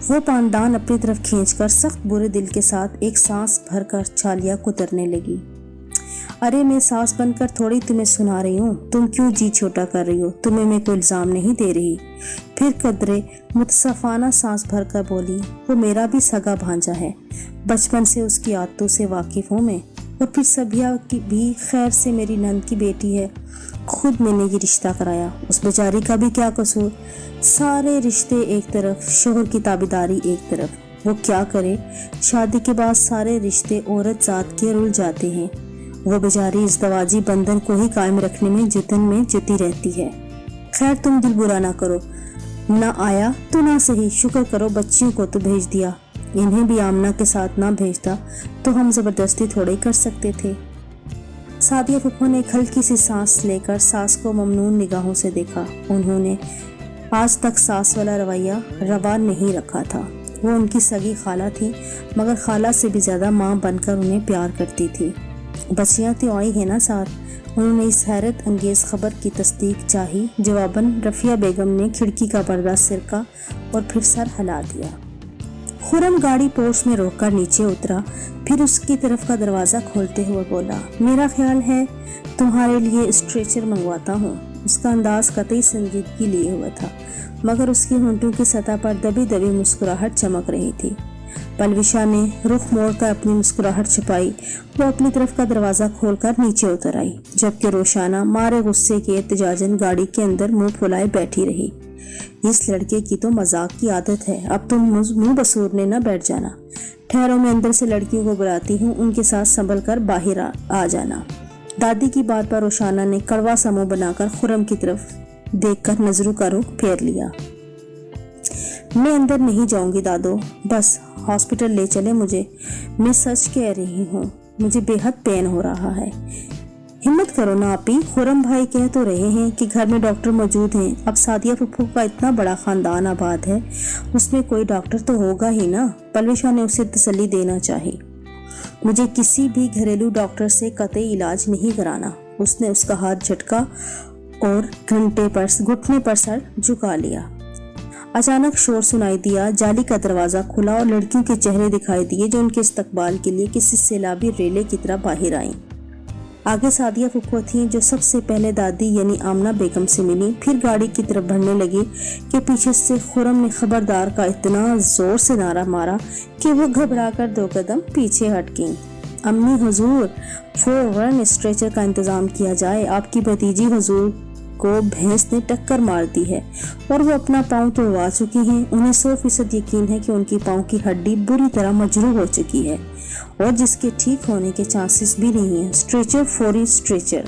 وہ پاندان اپنی طرف کھینچ کر سخت برے دل کے ساتھ ایک سانس بھر کر چھالیا کترنے لگی۔ ارے میں ساس بن کر تھوڑی تمہیں سنا رہی ہوں، تم کیوں جی چھوٹا کر رہی ہو؟ تمہیں میں کوئی الزام نہیں دے رہی۔ پھر قدرے متصفانہ سانس بھر کر بولی، وہ میرا بھی سگا بھانجا ہے، بچپن سے اس کی عادتوں سے واقف ہوں میں، اور پھر سبھیا کی بھی خیر سے میری نند کی بیٹی ہے، خود میں نے یہ رشتہ کرایا، اس بیچاری کا بھی کیا قصور؟ سارے رشتے ایک طرف، شوہر کی تابعداری ایک طرف، وہ کیا کرے؟ شادی کے بعد سارے رشتے عورت ذات کے رل جاتے ہیں، وہ بیچاری اس دواجی بندھن کو ہی قائم رکھنے میں جتی رہتی ہے۔ خیر تم دل برا نہ کرو، نہ آیا تو نہ صحیح، شکر کرو بچیوں کو تو بھیج دیا، انہیں بھی آمنہ کے ساتھ نہ بھیجتا تو ہم زبردستی تھوڑے کر سکتے تھے۔ سعدیہ پھپھو نے ایک ہلکی سی سانس لے کر ساس کو ممنون نگاہوں سے دیکھا۔ انہوں نے آج تک ساس والا رویہ روا نہیں رکھا تھا۔ وہ ان کی سگی خالہ تھی، مگر خالہ سے بھی زیادہ ماں بن کر انہیں پیار کرتی تھی۔ بچیاں تو آئی ہیں نا ساتھ۔ انہوں نے اس حیرت انگیز خبر کی تصدیق چاہی۔ جواباً رفیہ بیگم نے کھڑکی کا پردہ سرکا اور پھر سر ہلا دیا۔ خرم گاڑی پورش میں روک کر نیچے اترا، پھر اس کی طرف کا دروازہ کھولتے ہوئے بولا، میرا خیال ہے تمہارے لیے اسٹریچر منگواتا ہوں۔ اس کا انداز قطعی سنجیدگی لیے ہوا تھا، مگر اس کی ہونٹوں کی سطح پر دبی دبی مسکراہٹ چمک رہی تھی۔ پلوشا نے رخ موڑ کر اپنی مسکراہٹ چھپائی۔ وہ اپنی طرف کا دروازہ کھول کر نیچے اتر آئی، جبکہ روشانہ مارے غصے کے احتجاجاً گاڑی کے اندر منہ پھلائے بیٹھی رہی۔ اس لڑکے کی تو مذاق کی عادت ہے، اب تم منہ بسورنے نہ بیٹھ جانا۔ ٹھہرو، میں اندر سے لڑکیوں کو بلاتی ہوں، ان کے ساتھ سنبھل کر باہر آ جانا۔ دادی کی بات پر روشانہ نے کڑوا سا منہ بنا کر خرم کی طرف دیکھ کر نظروں کا رخ پھیر لیا۔ میں اندر نہیں جاؤں گی دادو، بس ہاسپٹل لے چلے مجھے، میں سچ کہہ رہی ہوں، مجھے بے حد پین ہو رہا ہے۔ ہمت کرو نا آپی، خرم بھائی کہہ تو رہے ہیں کہ گھر میں ڈاکٹر موجود ہیں۔ اب سعدیہ پھپھو کا اتنا بڑا خاندان آباد ہے، اس میں کوئی ڈاکٹر تو ہوگا ہی نا۔ پلوشا نے اسے تسلی دینا چاہی۔ مجھے کسی بھی گھریلو ڈاکٹر سے قطعی علاج نہیں کرانا۔ اس نے اس کا ہاتھ جھٹکا اور گھٹنے پر سر جھکا لیا۔ اچانک شور سنائی دیا، جالی کا دروازہ کھلا اور لڑکیوں کے چہرے دکھائی دیے جو ان کے استقبال کے لیے کسی سیلابی ریلے کی طرح باہر آئیں۔ آگے سعدیہ پھپھو تھیں جو سب سے پہلے دادی یعنی آمنہ بیگم سے ملی، پھر گاڑی کی طرف بڑھنے لگی کہ پیچھے سے خرم نے خبردار کا اتنا زور سے نعرہ مارا کہ وہ گھبرا کر 2 قدم پیچھے ہٹ گئیں۔ امی حضور، فوراً اسٹریچر کا انتظام کیا جائے، آپ کی بھتیجی حضور کو بھینس نے ٹکر مار دی ہے اور وہ اپنا پاؤں توڑوا چکی ہیں۔ انہیں 100% یقین ہے کہ ان کی پاؤں کی ہڈی بری طرح مجروح ہو چکی ہے اور جس کے ٹھیک ہونے کے چانسز بھی نہیں ہیں۔ اسٹریچر، فوری اسٹریچر۔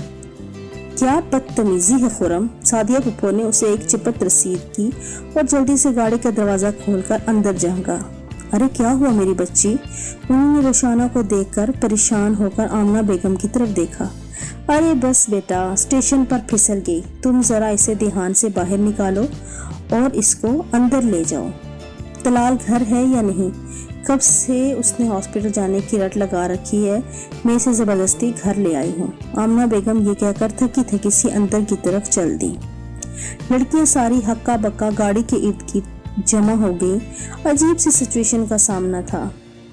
کیا بدتمیزی ہے خرم! سعدیہ پھپھو نے اسے ایک چپت رسید کی اور جلدی سے گاڑی کا دروازہ کھول کر اندر جھانکا۔ ارے کیا ہوا میری بچی؟ انہوں نے روشانہ کو دیکھ کر پریشان ہو کر آمنہ بیگم کی طرف دیکھا۔ ارے بس بیٹا، اسٹیشن پر پھسل گئی، تم ذرا اسے دھیان سے باہر نکالو اور اس کو اندر لے جاؤ۔ طلال گھر ہے یا نہیں؟ کب سے اس نے ہاسپٹل جانے کی رٹ لگا رکھی ہے، میں اسے زبردستی گھر لے آئی ہوں۔ آمنہ بیگم یہ کہہ کر تھکی تھکی سی اندر کی طرف چل دی۔ لڑکیاں ساری ہکا بکا گاڑی کے ارد گرد جمع ہو گئی۔ عجیب سی سچویشن کا سامنا تھا۔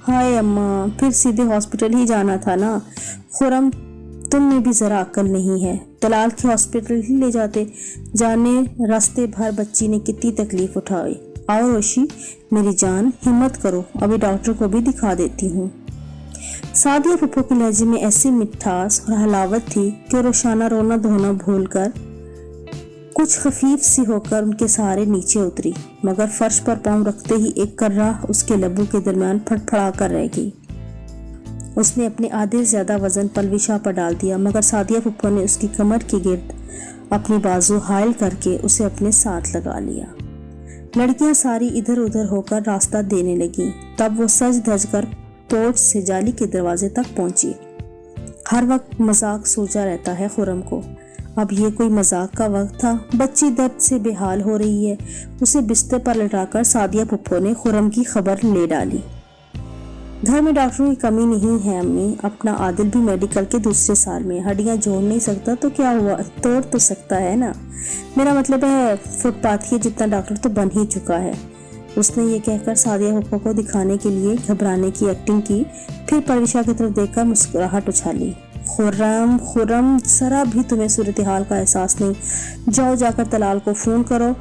ہائے اماں، پھر سیدھے ہاسپٹل ہی جانا تھا نا۔ خرم، تم میں بھی ذرا عقل نہیں ہے، طلال کے ہاسپٹل ہی لے جاتے، جانے راستے بھر بچی نے کتنی تکلیف اٹھائی۔ آؤ روشی میری جان، ہمت کرو، ابھی ڈاکٹر کو بھی دکھا دیتی ہوں۔ سعدیہ پھپھو کے لہجے میں ایسی مٹھاس اور حلاوت تھی کہ روشانہ رونا دھونا بھول کر کچھ خفیف سی ہو کر ان کے سہارے نیچے اتری، مگر فرش پر پاؤں رکھتے ہی ایک کرہ اس کے لبوں کے درمیان پھٹ پھڑا کر رہ گئی۔ اس نے اپنے آدھے زیادہ وزن پلوشا پر ڈال دیا، مگر سعدیہ پھپھو نے اس کی کمر کے گرد اپنی بازو حائل کر کے اسے اپنے ساتھ لگا لیا۔ لڑکیاں ساری ادھر ادھر ہو کر راستہ دینے لگیں۔ تب وہ سج دھج کر پورچ سے جالی کے دروازے تک پہنچی۔ ہر وقت مذاق سوچا رہتا ہے خرم کو، اب یہ کوئی مذاق کا وقت تھا؟ بچی درد سے بے حال ہو رہی ہے۔ اسے بستر پر لٹا کر سعدیہ پھپھو نے خرم کی خبر لے ڈالی۔ گھر میں ڈاکٹروں کی کمی نہیں ہے امی، اپنا عادل بھی میڈیکل کے 2 سال میں، ہڈیاں جوڑ نہیں سکتا تو کیا ہوا، توڑ تو سکتا ہے نا۔ میرا مطلب ہے فٹ پاتھ کے جتنا ڈاکٹر تو بن ہی چکا ہے۔ اس نے یہ کہہ کر سعدیہ پھپھو کو دکھانے کے لیے گھبرانے کی ایکٹنگ کی، پھر پرویشا کی طرف دیکھ کر مسکراہٹ اچھالی۔ خرم، ذرا بھی تمہیں صورتحال کا احساس نہیں؟ جاؤ جا کر طلال کو فون کرو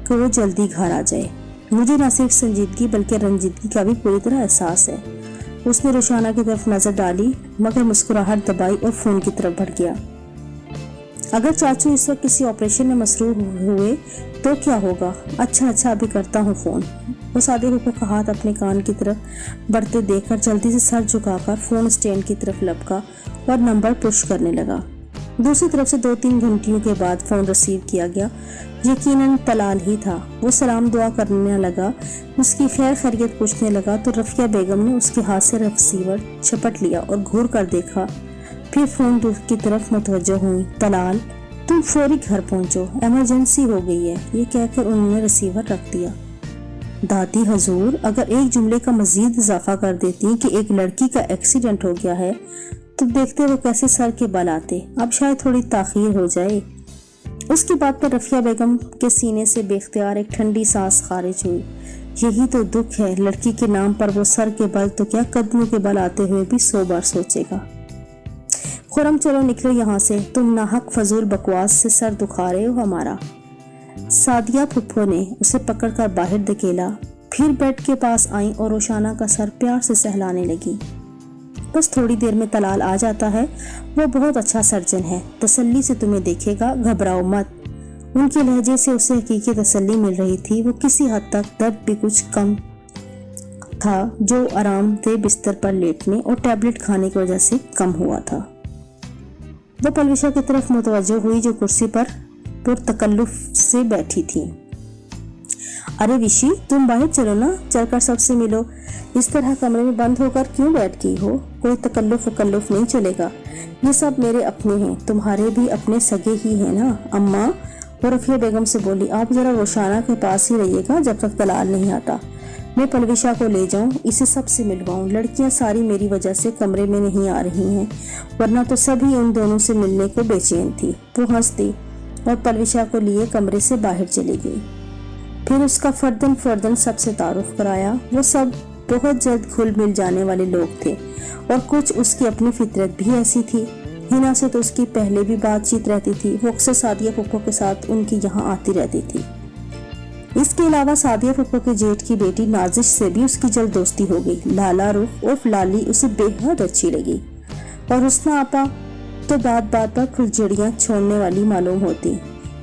کہ وہ جلدی گھر آ جائے۔ مجھے نہ صرف سنجیدگی بلکہ رنجیدگی کا بھی پوری طرح احساس ہے۔ اس نے روشانہ کی طرف نظر ڈالی مگر مسکراہٹ دبائی اور فون کی طرف بڑھ گیا۔ اگر چاچو اس وقت کسی آپریشن میں مصروف ہوئے تو کیا ہوگا؟ اچھا ابھی کرتا ہوں فون۔ وہ سعدیہ پھپھو کا ہاتھ اپنے کان کی طرف بڑھتے دیکھ کر جلدی سے سر جھکا کر فون اسٹینڈ کی طرف لپکا اور نمبر پش کرنے لگا۔ دوسری طرف سے 2-3 گھنٹیوں کے بعد فون ریسیو کیا گیا۔ یقیناً طلال ہی تھا۔ وہ سلام دعا کرنے لگا، اس کی خیر خیریت پوچھنے لگا تو رفیہ بیگم نے اس کے ہاتھ سے ریسیور چھپٹ لیا اور گھور کر دیکھا، پھر فون کی طرف متوجہ ہوئی۔ طلال، تم فوری گھر پہنچو، ایمرجنسی ہو گئی ہے، یہ کہہ کر انہوں نے ریسیور رکھ دیا۔ دادی حضور، اگر ایک جملے کا مزید اضافہ کر دیتی کہ ایک لڑکی کا ایکسیڈنٹ ہو گیا ہے تو دیکھتے وہ کیسے سر کے بل آتے۔ اب شاید تھوڑی تاخیر ہو جائے۔ اس کی بات پر رفیہ بیگم کے سینے سے بے اختیار ایک ٹھنڈی سانس خارج ہوئی۔ یہی تو دکھ ہے، لڑکی کے نام پر وہ سر کے بل تو کیا قدموں کے بل آتے ہوئے بھی 100 بار سوچے گا۔ خرم، چلو نکلو یہاں سے، تم ناحق فضول بکواس سے سر دکھا رہے ہو ہمارا۔ سعدیہ پھپھو نے اسے پکڑ کر باہر دھکیلا، پھر بیڈ کے پاس آئیں اور روشانہ کا سر پیار سے سہلانے لگی۔ بس تھوڑی دیر میں طلال آ جاتا ہے، وہ بہت اچھا سرجن ہے، تسلی سے تمہیں دیکھے گا، گھبراؤ مت۔ ان کے لہجے سے اسے حقیقی تسلی مل رہی تھی۔ وہ کسی حد تک درد بھی کچھ کم تھا جو آرام دہ بستر پر لیٹنے اور ٹیبلٹ کھانے کی وجہ سے کم ہوا تھا۔ وہ پرویشا کی طرف متوجہ ہوئی جو کرسی پر پرتکلف سے بیٹھی تھی۔ ارے وشی، تم باہر چلو نا، چل کر سب سے ملو، اس طرح کمرے میں بند ہو کر کیوں بیٹھ گئی ہو؟ کوئی تکلف نہیں چلے گا، یہ سب میرے اپنے ہیں، تمہارے بھی اپنے سگے ہی ہیں نا اماں۔ وہ رفیہ بیگم سے بولی، آپ ذرا روشانہ کے پاس ہی رہیے گا جب تک طلال نہیں آتا، میں پرویشا کو لے جاؤں، اسے سب سے ملواؤں۔ لڑکیاں ساری میری وجہ سے کمرے میں نہیں آ رہی ہیں، ورنہ تو سبھی ان دونوں سے ملنے کو بے چین تھی۔ وہ ہنس دی اور پرویشا کو لیے کمرے سے باہر چلی گئی۔ پھر اس کا فردن سب سے تعارف کرایا۔ وہ سب بہت جلد گھل مل جانے والے لوگ تھے اور کچھ اس کی اپنی فطرت بھی ایسی تھی۔ ہنا سے تو اس کی پہلے بھی بات چیت رہتی تھی، وہ اکثر سعدیہ پھپھو کے ساتھ ان کی یہاں آتی رہتی تھی۔ اس کے علاوہ سعدیہ پھپھو کے جیٹھ کی بیٹی نازش سے بھی اس کی جلد دوستی ہو گئی۔ لالا رخ عرف لالی اسے بے حد اچھی لگی اور حسنہ آپا تو بات پر کھلجڑیاں چھوڑنے والی معلوم ہوتی،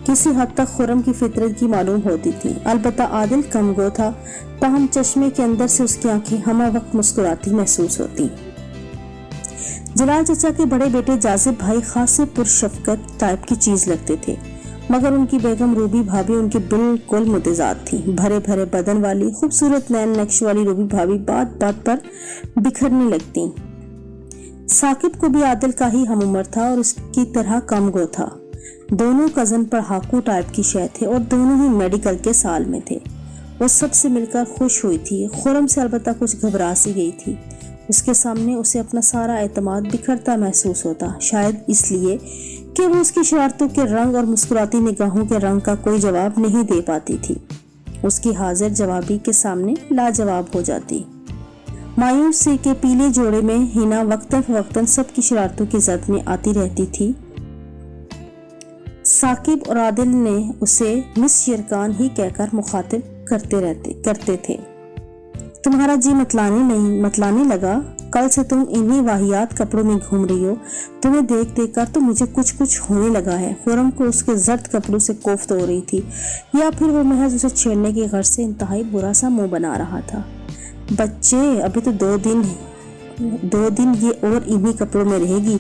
کسی حد تک خرم کی فطرت کی معلوم ہوتی تھی۔ البتہ عادل کم گو تھا، تاہم چشمے کے اندر سے اس کی آنکھیں ہمہ وقت مسکراتی محسوس ہوتی۔ جلال چچا کے بڑے بیٹے جاذب بھائی خاصے پرشفقت ٹائپ کی چیز لگتے تھے، مگر ان کی بیگم روبی بھابھی ان کے بالکل متضاد تھی۔ بھرے بدن والی خوبصورت نین نقش والی روبی بھابھی بات پر بکھرنے لگتی۔ ثاقب کو بھی عادل کا ہی ہم عمر تھا اور اس کی طرح کم گو تھا۔ دونوں کزن پڑھاکو ٹائپ کی شے تھے اور دونوں ہی میڈیکل کے سال میں تھے۔ وہ سب سے مل کر خوش ہوئی تھی، خرم سے البتہ کچھ گھبرا سی گئی تھی۔ اس کے سامنے اسے اپنا سارا اعتماد بکھرتا محسوس ہوتا، شاید اس لیے کہ وہ اس کی شرارتوں کے رنگ اور مسکراتی نگاہوں کے رنگ کا کوئی جواب نہیں دے پاتی تھی۔ اس کی حاضر جوابی کے سامنے لاجواب ہو جاتی۔ مایوس سے کے پیلے جوڑے میں ہنا وقتاً فوقتاً سب کی شرارتوں کی زد میں آتی رہتی تھی۔ ثاقب اور عادل نے اسے مس یرکان ہی کہہ کر مخاطب کرتے تھے۔ تمہارا جی متلانے لگا، کل سے تم انہی واہیات کپڑوں میں گھوم رہی ہو، تمہیں دیکھ کر تو مجھے کچھ ہونے لگا ہے۔ خرم کو اس کے زرد کپڑوں سے کوفت ہو رہی تھی، یا پھر وہ محض اسے چھیڑنے کی غرض سے انتہائی برا سا منہ بنا رہا تھا۔ بچے، ابھی تو 2 دن یہ اور انہی کپڑوں میں رہے گی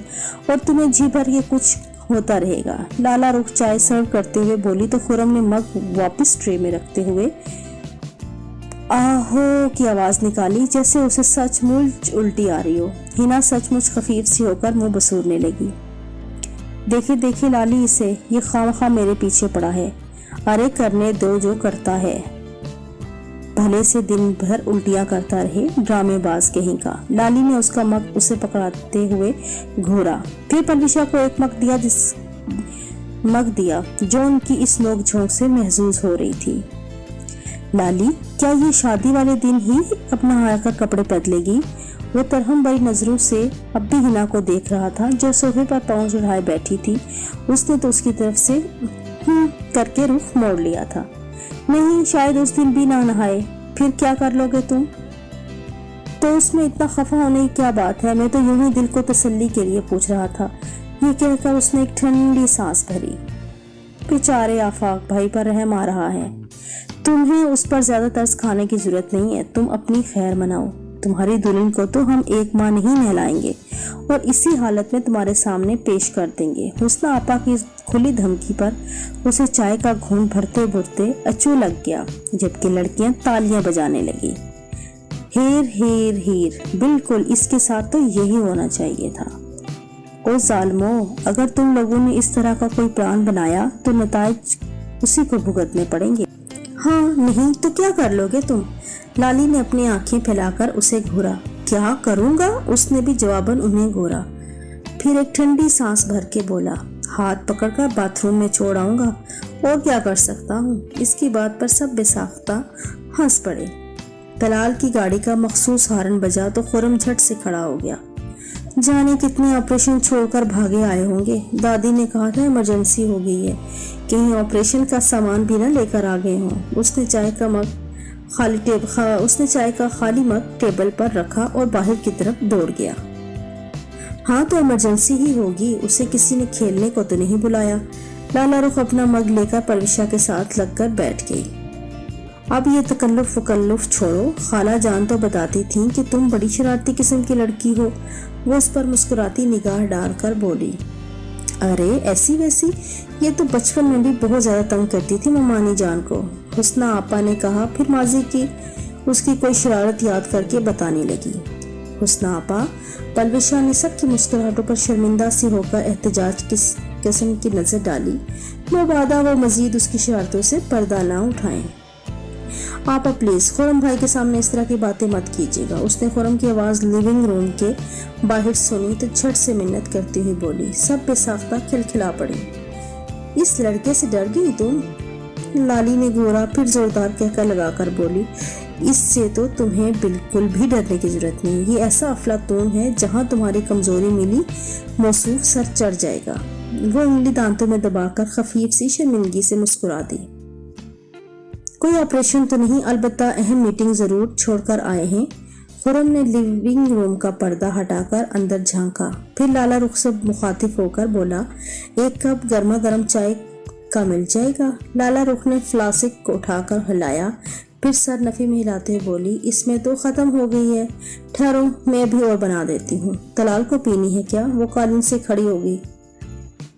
اور تمہیں جی بھر کے کچھ ہوتا رہے گا۔ لالا رخ چائے سرو کرتے ہوئے بولی تو خرم نے مگ واپس ٹرے میں رکھتے ہوئے آہو کی آواز نکالی، جیسے اسے سچ مچ الٹی آ رہی ہو۔ ہنا سچ مچ خفیف سی ہو کر منہ بسورنے لگی۔ دیکھے لالی اسے، یہ خواہ میرے پیچھے پڑا ہے۔ ارے کرنے دو جو کرتا ہے، بھلے سے دن بھر الٹیاں کرتا رہے، ڈرامے باز کہیں کا۔ لالی نے اس کا مگ اسے پکڑاتے ہوئے گھورا، پھر پرویشا کو ایک مگ دیا جو ان کی اس نوک جھونک سے محظوظ ہو رہی تھی۔ لالی کیا یہ شادی والے دن ہی اپنا آ کر کپڑے بدلے گی؟ وہ ترہم بڑی نظروں سے اب بھی ہنا کو دیکھ رہا تھا جو صوفے پر پاؤں چڑھائے بیٹھی تھی۔ اس نے تو اس کی طرف سے کر کے رخ موڑ لیا تھا۔ نہیں، شاید اس دن بھی نہ نہائے، پھر کیا کر لو گے تم؟ تو اس میں اتنا خفا ہونے کی کیا بات ہے؟ میں تو یوں ہی دل کو تسلی کے لیے پوچھ رہا تھا۔ یہ کہہ کر اس نے ایک ٹھنڈی سانس بھری۔ بیچارے آفاق بھائی پر رحم آ رہا ہے۔ تمہیں اس پر زیادہ ترس کھانے کی ضرورت نہیں ہے، تم اپنی خیر مناؤ۔ تمہاری دلہن کو تو ہم ایک ماہ نہیں نہلائیں گے اور اسی حالت میں تمہارے سامنے پیش کر دیں گے۔ حسنہ آپا کی کھلی دھمکی پر اسے چائے کا گھونٹ بھرتے بھرتے اچو لگ گیا، جبکہ لڑکیاں تالیاں بجانے لگی۔ ہیر ہیر ہیر، بالکل اس کے ساتھ تو یہی ہونا چاہیے تھا۔ او ظالمو، اگر تم لوگوں نے اس طرح کا کوئی پلان بنایا تو نتائج اسی کو بھگتنے پڑیں گے۔ ہاں، نہیں تو کیا کر لو گے تم؟ لالی نے اپنی آنکھیں پھیلا کر اسے گھورا۔ کیا کروں گا؟ اس نے بھی جواباً انہیں گھورا، پھر ایک ٹھنڈی سانس بھر کے بولا، ہاتھ پکڑ کر باتھ روم میں چھوڑ آؤں گا، اور کیا کر سکتا ہوں؟ اس کی بات پر سب بے ساختہ ہنس پڑے۔ دلال کی گاڑی کا مخصوص ہارن بجا تو خرم جھٹ سے کھڑا ہو گیا۔ جانے کتنے آپریشن چھوڑ کر بھاگے آئے ہوں گے۔ دادی نے کہا تھا ایمرجنسی ہو گئی ہے، کہیں آپریشن کا سامان بھی نہ لے کر آ گئے ہوں۔ اس نے چائے کا خالی مگ ٹیبل پر رکھا اور باہر کی طرف دوڑ گیا۔ ہاں تو ایمرجنسی ہی ہوگی، اسے کسی نے کھیلنے کو تو نہیں بلایا۔ لالا رخ اپنا مگ لے کر پرویشا کے ساتھ لگ کر بیٹھ گئی۔ اب یہ تکلف وکلف چھوڑو، خالہ جان تو بتاتی تھیں کہ تم بڑی شرارتی قسم کی لڑکی ہو۔ وہ اس پر مسکراتی نگاہ ڈال کر بولی، ارے ایسی ویسی، یہ تو بچپن میں بھی بہت زیادہ تنگ کرتی تھی ممانی جان کو، حسنہ آپا نے کہا، پھر ماضی کی اس کی کوئی شرارت یاد کر کے بتانے لگی۔ حسنہ آپا، پرویشا نے سب کی مسکراہٹوں پر شرمندہ سی ہو کر احتجاج کس قسم کی نظر ڈالی۔ مبادا وہ مزید اس کی شرارتوں سے پردہ نہ اٹھائیں۔ آپا پلیز خرم بھائی کے سامنے اس طرح کی باتیں مت کیجیے گا۔ اس نے خرم کی آواز لیونگ روم کے باہر سنی تو جھٹ سے منت کرتی ہوئی بولی۔ سب بے ساختہ کھلکھلا پڑی۔ اس لڑکے سے ڈر گئی تم؟ لالی نے گھورا، پھر زوردار کہہ کر لگا کر بولی، اس سے تو تمہیں بالکل بھی ڈرنے کی ضرورت نہیں، یہ ایسا افلاطون ہے جہاں تمہاری کمزوری ملی موصوف سر چڑھ جائے گا۔ وہ انگلی دانتوں میں دبا کر خفیف سی شرمندگی سے مسکرا دی۔ کوئی آپریشن تو نہیں، البتہ اہم میٹنگ ضرور چھوڑ کر آئے ہیں۔ خرم نے لیونگ روم کا پردہ ہٹا کر اندر جھانکا، پھر لالا رخ سے مخاطب ہو کر بولا، ایک کپ گرما گرم چائے کا مل جائے گا؟ لالا رخ نے فلاسک کو اٹھا کر ہلایا، پھر سر نفی میں ہلاتے ہوئے بولی، اس میں تو ختم ہو گئی ہے، ٹھہرو میں بھی اور بنا دیتی ہوں۔ دلال کو پینی ہے کیا؟ وہ قالین سے کھڑی ہو گئی۔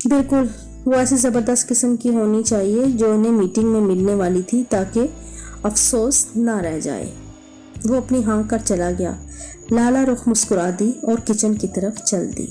بالکل، وہ ایسی زبردست قسم کی ہونی چاہیے جو انہیں میٹنگ میں ملنے والی تھی تاکہ افسوس نہ رہ جائے۔ وہ اپنی ہانک کر چلا گیا۔ لالا رخ مسکرا دی اور کچن کی طرف چل دی۔